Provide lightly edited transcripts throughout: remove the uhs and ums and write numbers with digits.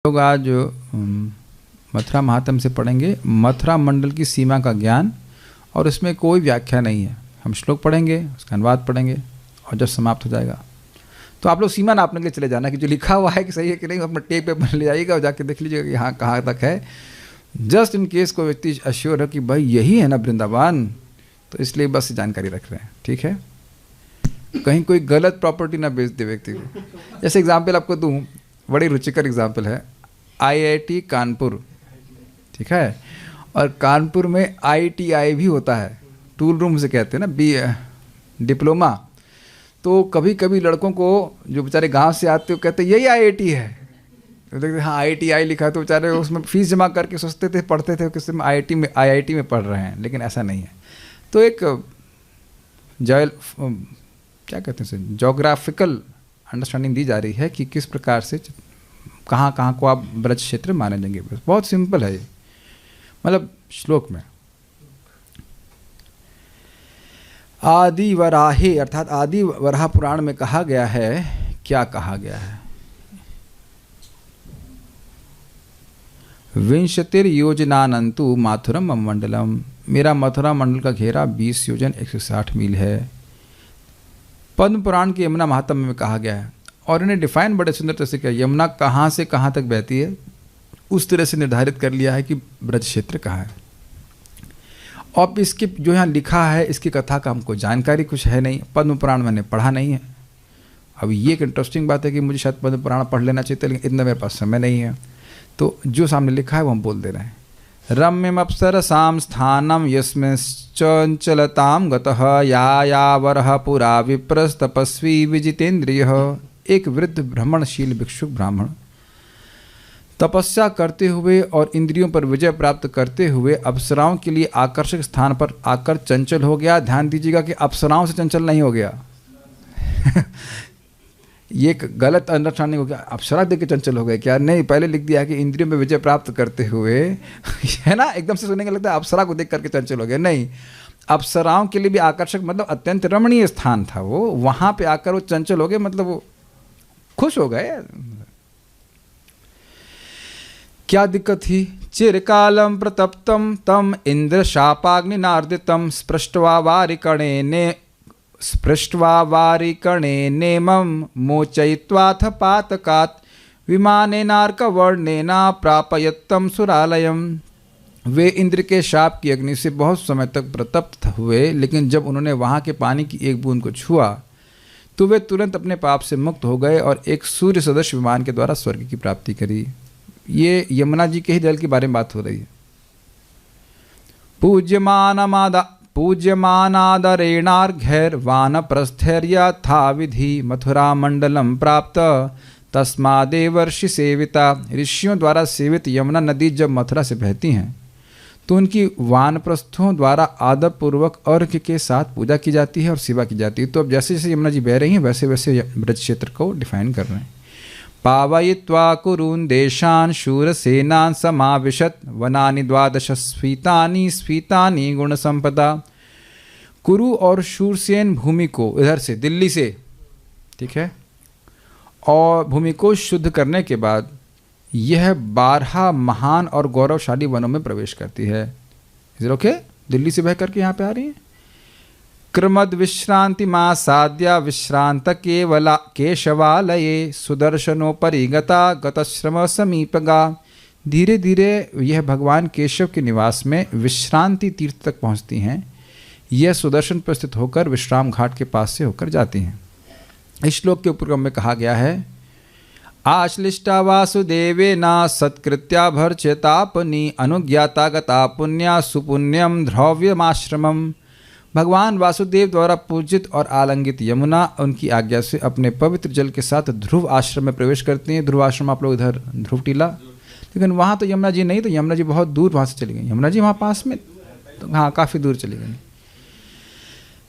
लोग आज मथुरा महात्म्य से पढ़ेंगे मथुरा मंडल की सीमा का ज्ञान, और उसमें कोई व्याख्या नहीं है। हम श्लोक पढ़ेंगे, उसका अनुवाद पढ़ेंगे, और जब समाप्त हो जाएगा तो आप लोग सीमा नापने के लिए चले जाना कि जो लिखा हुआ है कि सही है कि नहीं, अपना टेप पे ले जाइएगा और जाके देख लीजिएगा कि हाँ कहाँ तक है। जस्ट इन केस कोई व्यक्ति अश्योर है कि भाई यही है ना वृंदावन, तो इसलिए बस जानकारी रख रहे हैं, ठीक है। कहीं कोई गलत प्रॉपर्टी ना बेच दे व्यक्ति को। जैसे एग्जाम्पल आपको दूँ, बड़ी रुचिकर एग्जाम्पल है, IIT कानपुर, ठीक है, और कानपुर में ITI भी होता है, टूल रूम से कहते हैं ना, डिप्लोमा। तो कभी कभी लड़कों को जो बेचारे गांव से आते हो कहते यही IIT है, तो देखते हाँ ITI लिखा है, तो बेचारे उसमें फीस जमा करके सोचते थे, पढ़ते थे कि IIT में पढ़ रहे हैं, लेकिन ऐसा नहीं है। तो एक क्या कहते हैं, जोग्राफिकल अंडरस्टैंडिंग दी जा रही है कि किस प्रकार से कहाँ कहाँ को आप ब्रज क्षेत्र माने जाएंगे। बहुत सिंपल है ये, मतलब श्लोक में आदि वराहे अर्थात आदि वराह पुराण में कहा गया है, क्या कहा गया है, विंशतिर योजनानंतु माथुरम मंडलम, मेरा मथुरा मंडल का घेरा 20 योजन 160 मील है। पद्म पुराण के यमुना महात्म्य में कहा गया है, और इन्हें डिफाइन बड़े सुंदर तरह से किया। यमुना कहाँ से कहाँ तक बहती है उस तरह से निर्धारित कर लिया है कि ब्रज क्षेत्र कहाँ है। और इसके जो यहाँ लिखा है इसकी कथा का हमको जानकारी कुछ है नहीं, पद्म पुराण मैंने पढ़ा नहीं है। अब ये एक इंटरेस्टिंग बात है कि मुझे शायद पद्म पुराण पढ़ लेना चाहिए, लेकिन इतना मेरे पास समय नहीं है, तो जो सामने लिखा है वो हम बोल दे रहे हैं। रम्यम अप्सरसां स्थानम यस्मिंश्चंचलतां गतः यायावरः पुरा विप्रस्तपस्वी विजितेन्द्रियः, एक वृद्ध भ्रमणशील भिक्षुक ब्राह्मण तपस्या करते हुए और इंद्रियों पर विजय प्राप्त करते हुए अप्सराओं के लिए आकर्षक स्थान पर आकर चंचल हो गया। ध्यान दीजिएगा कि अप्सराओं से चंचल नहीं हो गया। ये एक गलत अंडरस्टैंडिंग हो गया, अप्सरा देख के चंचल हो गए क्या, नहीं, पहले लिख दिया है कि इंद्रियों में विजय प्राप्त करते हुए है ना, एकदम से सुनने का लगता है अप्सरा को देख करके चंचल हो गए, नहीं, अप्सराओं के लिए भी आकर्षक मतलब अत्यंत रमणीय स्थान था वो, वहाँ पे आकर वो चंचल हो गए, मतलब वो खुश हो गए। क्या दिक्कत थी, चिरकालम प्रतप्तम तम इंद्र शापाग्निनार्दितम स्पृष्ट्वा वारिकणे नेमं मोचयित्वाथ पातकात् विमानेनार्कवर्णेना प्रापयत्तम सुरालयम। वे इंद्र के शाप की अग्नि से बहुत समय तक प्रतप्त हुए, लेकिन जब उन्होंने वहाँ के पानी की एक बूंद को छुआ तो वे तुरंत अपने पाप से मुक्त हो गए और एक सूर्य सदृश विमान के द्वारा स्वर्ग की प्राप्ति करी। ये यमुना जी के ही जल के बारे में बात हो रही है। पूज्यमानादरेणार्घ्यैर् वानप्रस्थैर्यथा विधि मथुरा मंडलम प्राप्त तस्मादेवर्षि सेविता। ऋषियों द्वारा सेवित यमुना नदी जब मथुरा से बहती हैं तो उनकी वानप्रस्थों द्वारा आदर पूर्वक अर्घ्य के साथ पूजा की जाती है और सेवा की जाती है। तो अब जैसे जैसे यमुना जी बह रही हैं वैसे वैसे ब्रज क्षेत्र को डिफाइन कर रहे हैं। पावयित्वा कुरून् देशान् शूरसेनान् समाविशत् वनानि 12 स्फीतानि गुण संपदा। कुरु और शूरसेन भूमि को इधर से दिल्ली से, ठीक है, और भूमि को शुद्ध करने के बाद यह 12 महान और गौरवशाली वनों में प्रवेश करती है। इधर ओके, दिल्ली से बह करके यहाँ पे आ रही है। क्रमद विश्रांति मासाद्या विश्रांत केवला केशवालये सुदर्शनोपरि गता गतश्रम समीपगा। धीरे धीरे यह भगवान केशव के निवास में विश्रांति तीर्थ तक पहुँचती हैं। यह सुदर्शन पर स्थित होकर विश्राम घाट के पास से होकर जाती हैं। इस श्लोक के उपक्रम में कहा गया है, आश्लिष्टा वासुदेवेना सत्कृत्या भर्च्यतापनि अनुज्ञाता गता पुण्या सुपुण्यम ध्रव्यमाश्रमम। भगवान वासुदेव द्वारा पूजित और आलंगित यमुना उनकी आज्ञा से अपने पवित्र जल के साथ ध्रुव आश्रम में प्रवेश करती हैं। ध्रुव आश्रम आप लोग इधर ध्रुव टीला, लेकिन वहाँ तो यमुना जी नहीं, तो यमुना जी बहुत दूर वहाँ से चली गई। यमुना जी वहाँ पास में, तो हाँ काफ़ी दूर चली गई।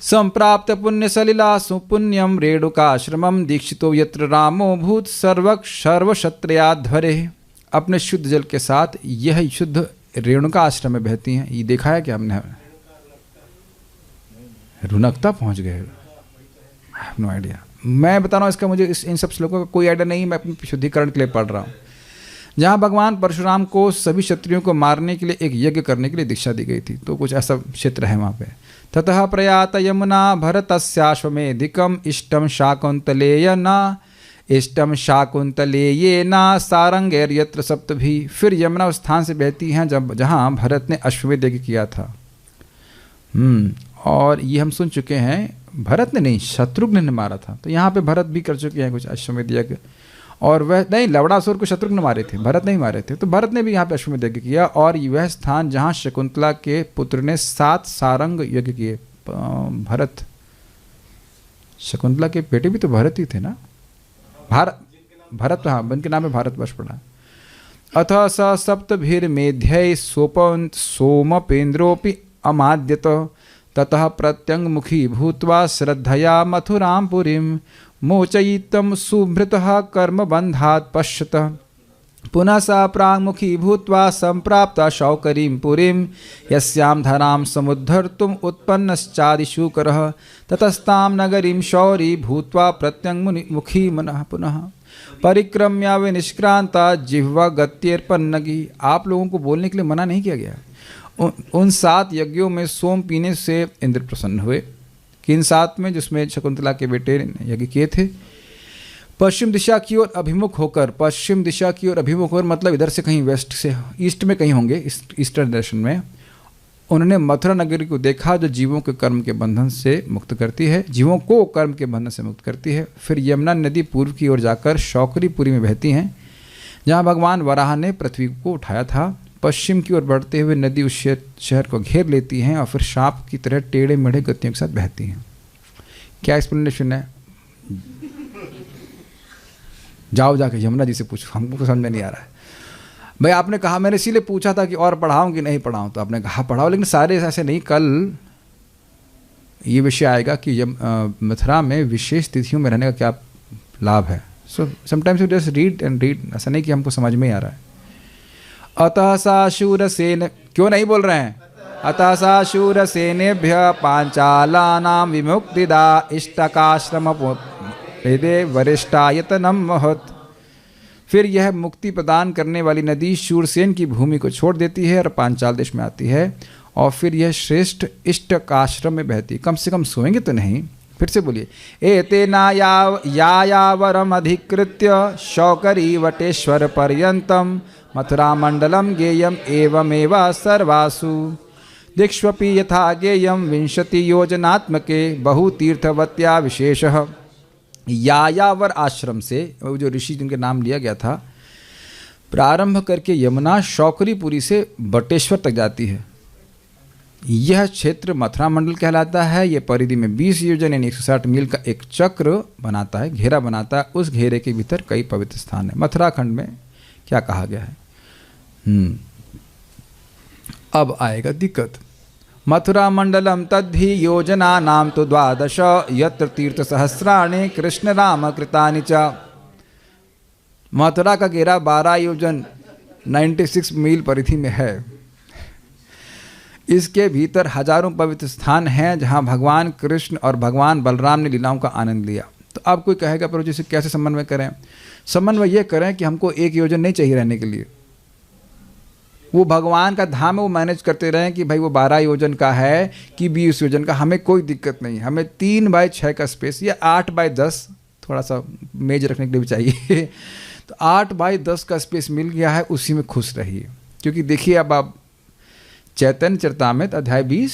संप्राप्त पुण्य सलिला सुपुण्यम रेणुकाश्रमम दीक्षितो यत्र रामो भूत सर्वक्षत्रियाध्वरे। अपने शुद्ध जल के साथ यह शुद्ध रेणुका आश्रम में बहती हैं। ये देखा है कि हमने रुनकता पहुंच गए, नो आइडिया। मैं बता रहा हूँ इसका, मुझे इन सब श्लोकों का कोई आइडिया नहीं, मैं अपने शुद्धिकरण के लिए पढ़ रहा हूँ। जहाँ भगवान परशुराम को सभी क्षत्रियों को मारने के लिए एक यज्ञ करने के लिए दीक्षा दी गई थी, तो कुछ ऐसा क्षेत्र है वहाँ पे। ततः प्रयात यमुना भरतस्याश्वमेधिकम इष्टम शाकुंतलेयना इष्टम शाकुंतलेयेना सारंगैर्यत्र सप्तभी। फिर यमुना उस स्थान से बहती हैं जहाँ भरत ने अश्वमेध यज्ञ किया था। और ये हम सुन चुके हैं, भरत ने नहीं, शत्रुघ्न ने मारा था। तो यहाँ पे भरत भी कर चुके हैं कुछ अश्वमेध यज्ञ। और वह नहीं, लवणासुर को शत्रुघ्न मारे थे, भरत नहीं मारे थे। तो भरत ने भी यहाँ पे अश्वमेध यज्ञ किया। और वह स्थान जहाँ शकुंतला के पुत्र ने 7 सारंग यज्ञ किए। भरत, शकुंतला के बेटे भी तो भरत ही थे ना, भरत, हाँ, उनके नाम में भारतवर्ष पड़ा। अथ स सप्तभिर्मेध्यै सोमपेन्द्रोऽपि अमाद्यत ततः प्रत्यंगमुखी भूत्वा श्रद्धया मथुरां पुरीं मोचयितं सुभृतः कर्मबन्धात् पश्यतः। पुनः सा प्राङ्मुखी भूत्वा सम्प्राप्ता शौकरीं पुरीं यस्यां धरां समुद्धर्तुम् उत्पन्नश्चादिशूकरः ततस्तां नगरीं शौरी भूत्वा प्रत्यङ्मुखी पुनः परिक्रम्य विनिष्क्रांता जिह्वा गत्यर्पन्नगी। आप लोगों को बोलने के लिए मना नहीं किया गया। उन 7 यज्ञों में सोम पीने से इंद्र प्रसन्न हुए। किन 7 में? जिसमें शकुंतला के बेटे ने यज्ञ किए थे। पश्चिम दिशा की ओर अभिमुख होकर, पश्चिम दिशा की ओर अभिमुख होकर मतलब इधर से कहीं वेस्ट से, ईस्ट में कहीं होंगे, ईस्टर्न डायरेक्शन में। उन्होंने मथुरा नगरी को देखा जो जीवों के कर्म के बंधन से मुक्त करती है, जीवों को कर्म के बंधन से मुक्त करती है। फिर यमुना नदी पूर्व की ओर जाकर शौकरीपुरी में बहती हैं, जहाँ भगवान वराह ने पृथ्वी को उठाया था। पश्चिम की ओर बढ़ते हुए नदी उस शहर को घेर लेती हैं और फिर सांप की तरह टेढ़े मेढ़े गतियों के साथ बहती हैं। क्या एक्सप्लेनेशन है? जाओ जाके यमुना जी से पूछो, हमको समझ में नहीं आ रहा है। भाई आपने कहा, मैंने इसीलिए पूछा था कि और पढ़ाऊं कि नहीं पढ़ाऊं, तो आपने कहा पढ़ाओ, लेकिन सारे ऐसे नहीं। कल ये विषय आएगा कि मथुरा में विशेष तिथियों में रहने का क्या लाभ है। So sometimes you just read and read, ऐसा नहीं कि हमको समझ में ही आ रहा है। अतः सा शूरसेन, क्यों नहीं बोल रहे हैं? अतः सा शूरसेनेभ्य पांचालानां विमुक्तिदा इष्टकाश्रम वरिष्ठायतनम महत्। फिर यह मुक्ति प्रदान करने वाली नदी शूरसेन की भूमि को छोड़ देती है और पांचाल देश में आती है, और फिर यह श्रेष्ठ इष्टकाश्रम में बहती है। कम से कम सोएंगे तो नहीं। फिर से बोलिए, एतेना यायावरम अधिकृत्य शौकरी वटेश्वर पर्यंतम मथुरा मंडलम गेयम एवमेव सर्वासु दिक्ष्वपि यथा गेयम 20 योजनात्मके बहुतीर्थवत्या विशेषः। यायावर आश्रम से, वो जो ऋषि जिनके नाम लिया गया था, प्रारंभ करके यमुना शौकरीपुरी से बटेश्वर तक जाती है। यह क्षेत्र मथुरा मंडल कहलाता है। यह परिधि में 20 योजन यानी 160 मील का एक चक्र बनाता है, घेरा बनाता है। उस घेरे के भीतर कई पवित्र स्थान है। मथुरा खंड में क्या कहा गया है? अब आएगा दिक्कत। मथुरा मंडलम तद्धि योजना नाम तो 12 यत्र तीर्थ सहस्राणि कृष्ण राम कृतानि च। मथुरा का घेरा 12 योजन 96 मील परिधि में है। इसके भीतर हजारों पवित्र स्थान हैं जहां भगवान कृष्ण और भगवान बलराम ने लीलाओं का आनंद लिया। तो अब कोई कहेगा प्रभु जी से कैसे समन्वय करें? समन्वय ये करें कि हमको 1 योजन नहीं चाहिए रहने के लिए। वो भगवान का धाम है, वो मैनेज करते रहें कि भाई वो 12 योजन का है कि 20 योजन का, हमें कोई दिक्कत नहीं। हमें 3 बाय 6 का स्पेस या 8 बाय 10 थोड़ा सा मेज रखने के लिए भी चाहिए तो 8 बाय 10 का स्पेस मिल गया है, उसी में खुश रहिए। क्योंकि देखिए अब आप चैतन्य चरितामृत अध्याय 20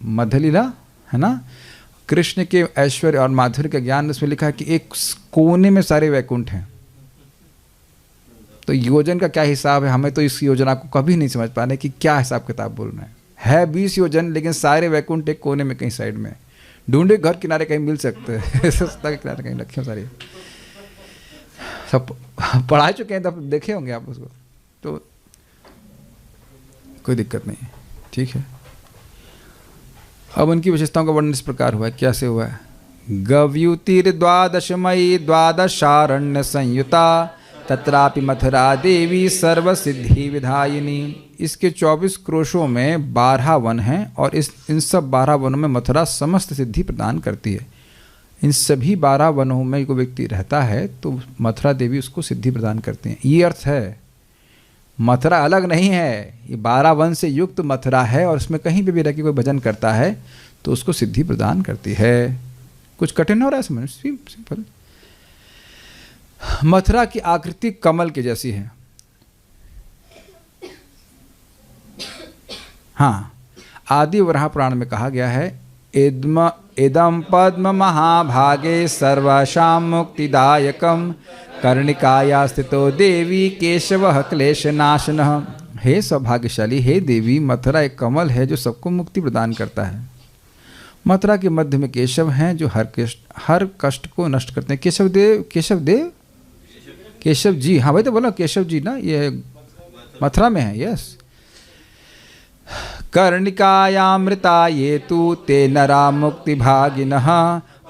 मध्य लीला है ना, कृष्ण के ऐश्वर्य और माधुर्य का ज्ञान उसमें लिखा है कि एक कोने में सारे वैकुंठ हैं। तो योजन का क्या हिसाब है, हमें तो इस योजना को कभी नहीं समझ पाने कि क्या हिसाब किताब बोल रहे हैं। 20 योजन लेकिन सारे वैकुंठ एक कोने में कहीं साइड में। ढूंढे घर किनारे कहीं मिल सकते हैं सस्ता के किनारे कहीं रखे सारे, सब पढ़ा चुके हैं तब देखे होंगे आप उसको, तो कोई दिक्कत नहीं है, ठीक है। अब उनकी विशेषताओं का वर्णन इस प्रकार हुआ है। कैसे हुआ है? गव्युतिर 12मयी 12शारण्य संयुता तत्रापि मथुरा देवी सर्वसिद्धि विधायिनी। इसके 24 क्रोशों में 12 वन हैं और इन सब 12 वनों में मथुरा समस्त सिद्धि प्रदान करती है। इन सभी 12 वनों में कोई व्यक्ति रहता है तो मथुरा देवी उसको सिद्धि प्रदान करते हैं। ये अर्थ है मथुरा अलग नहीं है, ये 12 वन से युक्त मथुरा है, और उसमें कहीं पे भी रह के कोई भजन करता है तो उसको सिद्धि प्रदान करती है। कुछ कठिन हो रहा है समझ? सिंपल। मथुरा की आकृति कमल की जैसी है। हाँ, आदि वराह पुराण में कहा गया है, इदम पद्म महाभागे सर्वासां मुक्तिदायकम कर्णिकाया स्थितो देवी केशवः क्लेशनाशनः। हे सौभाग्यशाली, हे देवी, मथुरा एक कमल है जो सबको मुक्ति प्रदान करता है। मथुरा के मध्य में केशव हैं जो हर कष्ट को नष्ट करते हैं। केशव जी, हाँ भाई तो बोलो केशव जी ना, ये मथुरा में है। यस। कर्णिकायामृता ये तु ते नरा मुक्ति भागिनः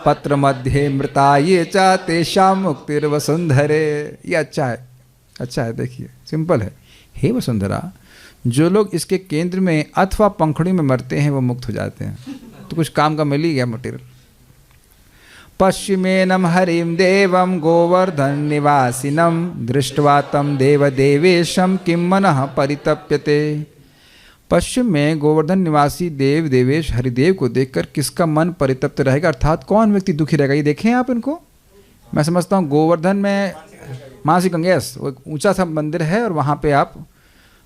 पत्र मध्य मृता ये च तेषां मुक्तिर्वसुंधरे। ये अच्छा है, देखिए सिंपल है। हे वसुंधरा, जो लोग इसके केंद्र में अथवा पंखुड़ी में मरते हैं वो मुक्त हो जाते हैं। तो कुछ काम का मिल ही गया मटेरियल। पश्चिमेनम हरिम देवम गोवर्धन निवासिनम दृष्ट्वा तम देवदेवेशम किम मनः परितप्यते। पश्चिम में गोवर्धन निवासी देव देवेश हरिदेव को देखकर किसका मन परितप्त रहेगा, अर्थात कौन व्यक्ति दुखी रहेगा। ये देखें आप इनको। मैं समझता हूँ गोवर्धन में मानसी गंगेश वो ऊंचा सा मंदिर है, और वहाँ पे आप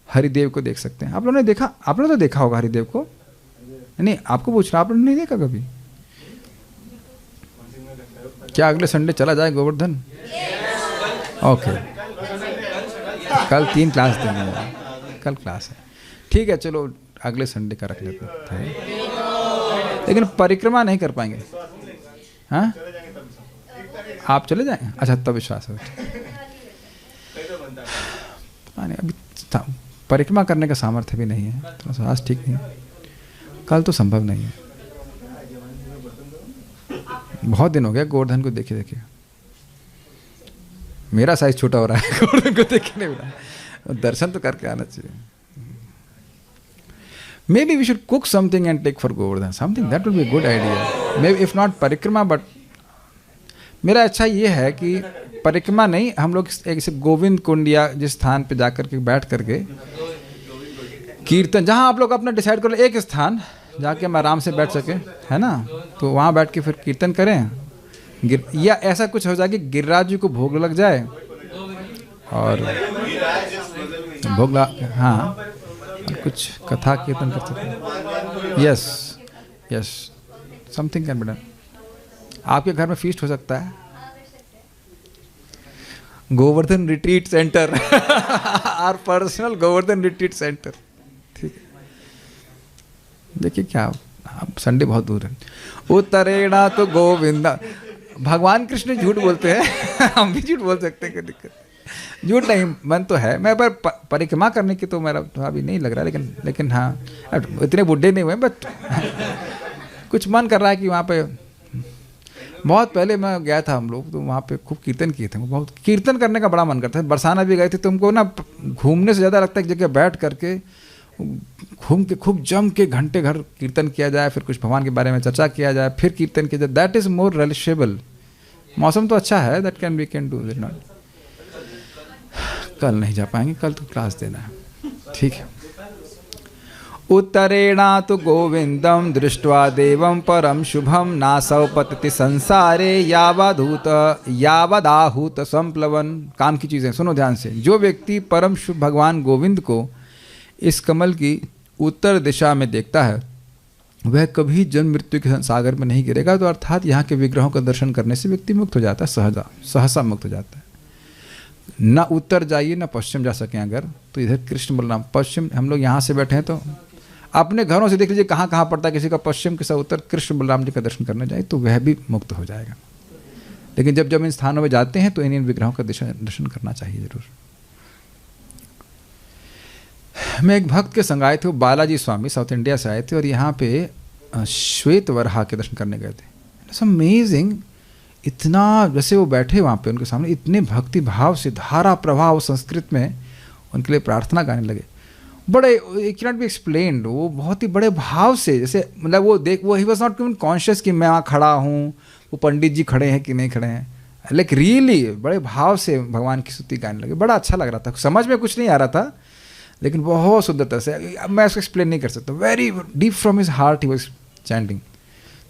हरिदेव को देख सकते हैं। आप लोगों ने देखा? आप लोगों ने तो देखा होगा हरिदेव को। नहीं, आपको पूछ रहा, आप लोगों ने नहीं देखा कभी? क्या अगले संडे चला जाए गोवर्धन? ओके, कल 3 क्लास देंगे, कल क्लास है। ठीक है, चलो अगले संडे का रख लेते हैं, लेकिन परिक्रमा नहीं कर पाएंगे। हाँ, आप चले जाएंगे? अच्छा, तब विश्वास है। अभी परिक्रमा करने का सामर्थ्य भी नहीं है, थोड़ा सा आज ठीक नहीं, कल तो संभव नहीं है। बहुत दिन हो गया गोवर्धन को देखे देखे, मेरा साइज छोटा हो रहा है, गोवर्धन को देखे नहीं मिला। दर्शन तो करके आना चाहिए। Maybe we should cook something and take for Govardhan. Something that would be a good idea. Maybe if not परिक्रमा, but मेरा अच्छा ये है कि परिक्रमा नहीं, हम लोग एक गोविंद कुंड या जिस स्थान पे जाकर के बैठ करके कीर्तन, जहाँ आप लोग अपना डिसाइड करो एक स्थान जाके हम आराम से बैठ सके, है ना, तो वहाँ बैठ के फिर कीर्तन करें। या ऐसा कुछ हो जाए कि गिरिराज जी को भोग लग जाए और भोग हाँ, कुछ कथा कीर्तन कर सकते। Yes, something can be done. आपके घर में फीस्ट हो सकता है। Govardhan retreat centre, or personal Govardhan retreat centre. ठीक है, देखिए क्या, अब संडे बहुत दूर है। उत्तरेणा तो गोविंदा, भगवान कृष्ण झूठ बोलते हैं, हम भी झूठ बोल सकते हैं, कोई दिक्कत झूठ नहीं, मन तो है। मैं पर परिक्रमा करने की तो मेरा तो अभी नहीं लग रहा, लेकिन हाँ, इतने बुढ़े नहीं हुए, बट कुछ मन कर रहा है कि वहाँ पे, बहुत पहले मैं गया था हम लोग, तो वहाँ पे खूब कीर्तन किए थे। बहुत कीर्तन करने का बड़ा मन करता है। बरसाना भी गए थे, तुमको ना घूमने से ज़्यादा लगता है कि जगह बैठ करके घूम के खूब जम के घंटे घर कीर्तन किया जाए, फिर कुछ भगवान के बारे में चर्चा किया जाए, फिर कीर्तन किया जाए। That is more relatable. मौसम तो अच्छा है, that can we can do it. Not कल नहीं जा पाएंगे, कल तो क्लास देना है। ठीक है। उत्तरेणा तो गोविंदम दृष्ट्वा देवं परम शुभम नासौ पतति संसारे यावदाहूत संप्लवन। काम की चीज़ें सुनो ध्यान से। जो व्यक्ति परम शुभ भगवान गोविंद को इस कमल की उत्तर दिशा में देखता है वह कभी जन्म मृत्यु के सागर में नहीं गिरेगा। तो अर्थात यहाँ के विग्रहों का दर्शन करने से व्यक्ति मुक्त हो जाता है, सहसा मुक्त हो जाता है। ना उत्तर जाइए ना पश्चिम जा सकें अगर, तो इधर कृष्ण बलराम पश्चिम, हम लोग यहाँ से बैठे हैं तो अपने घरों से देख लीजिए कहाँ कहाँ पड़ता है, किसी का पश्चिम किसी उत्तर, कृष्ण बलराम जी का दर्शन करने जाए तो वह भी मुक्त हो जाएगा। लेकिन जब इन स्थानों में जाते हैं तो इन विग्रहों का दर्शन करना चाहिए जरूर। मैं एक भक्त के संग आए थे, वो बालाजी स्वामी साउथ इंडिया से आए थे, और यहाँ पे श्वेत वराह के दर्शन करने गए थे। It's amazing. इतना, जैसे वो बैठे वहाँ पे उनके सामने, इतने भक्ति भाव से धारा प्रभाव संस्कृत में उनके लिए प्रार्थना गाने लगे। बड़े, it can not be explained. वो बहुत ही बड़े भाव से, जैसे मतलब वो he was not even conscious कि मैं वहाँ खड़ा हूँ, वो पंडित जी खड़े हैं कि नहीं खड़े हैं। लाइक रियली बड़े भाव से भगवान की स्तुति गाने लगे। बड़ा अच्छा लग रहा था, समझ में कुछ नहीं आ रहा था लेकिन बहुत शुद्धता से, अब मैं इसको एक्सप्लेन नहीं कर सकता, very deep from his heart he was chanting.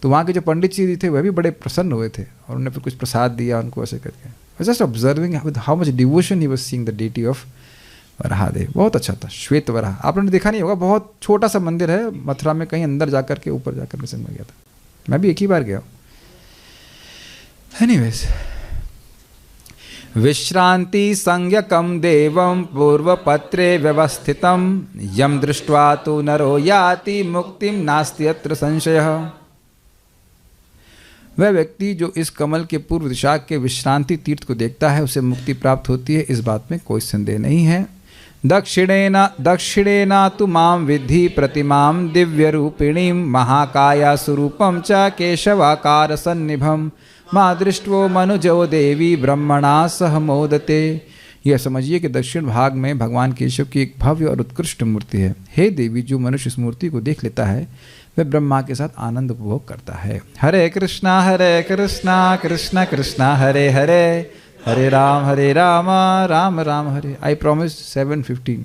तो वहाँ के जो पंडित जी थे वह भी बड़े प्रसन्न हुए थे और उन्होंने फिर कुछ प्रसाद दिया उनको ऐसे करके। Just observing with how much devotion he was seeing the deity of Varahadev. बहुत अच्छा था। श्वेत वराह आपने देखा नहीं होगा, बहुत छोटा सा मंदिर है मथुरा में, कहीं अंदर जाकर के ऊपर जाकर मैं समझ गया था, मैं भी एक ही बार गया हूँ। एनीवेज, विश्रांति संज्ञकम देवम पूर्वपत्रे व्यवस्थितम यम दृष्ट्वा तो नरो याति मुक्तिम नास्ति अत्र संशयः। वह व्यक्ति जो इस कमल के पूर्व दिशा के विश्रांति तीर्थ को देखता है उसे मुक्ति प्राप्त होती है, इस बात में कोई संदेह नहीं है। दक्षिणेना तु माम विद्धि प्रतिमां दिव्य रूपिणीं महाकाया स्वरूपम च केशवाकार सन्निभम माँ दृष्टवो मनुजो देवी ब्रह्मणा सह मोदते। यह समझिए कि दक्षिण भाग में भगवान केशव की एक भव्य और उत्कृष्ट मूर्ति है। हे देवी, जो मनुष्य इस मूर्ति को देख लेता है वह ब्रह्मा के साथ आनंद उपभोग करता है। हरे कृष्णा कृष्ण कृष्णा हरे हरे, हरे राम राम राम हरे। I promise 7:15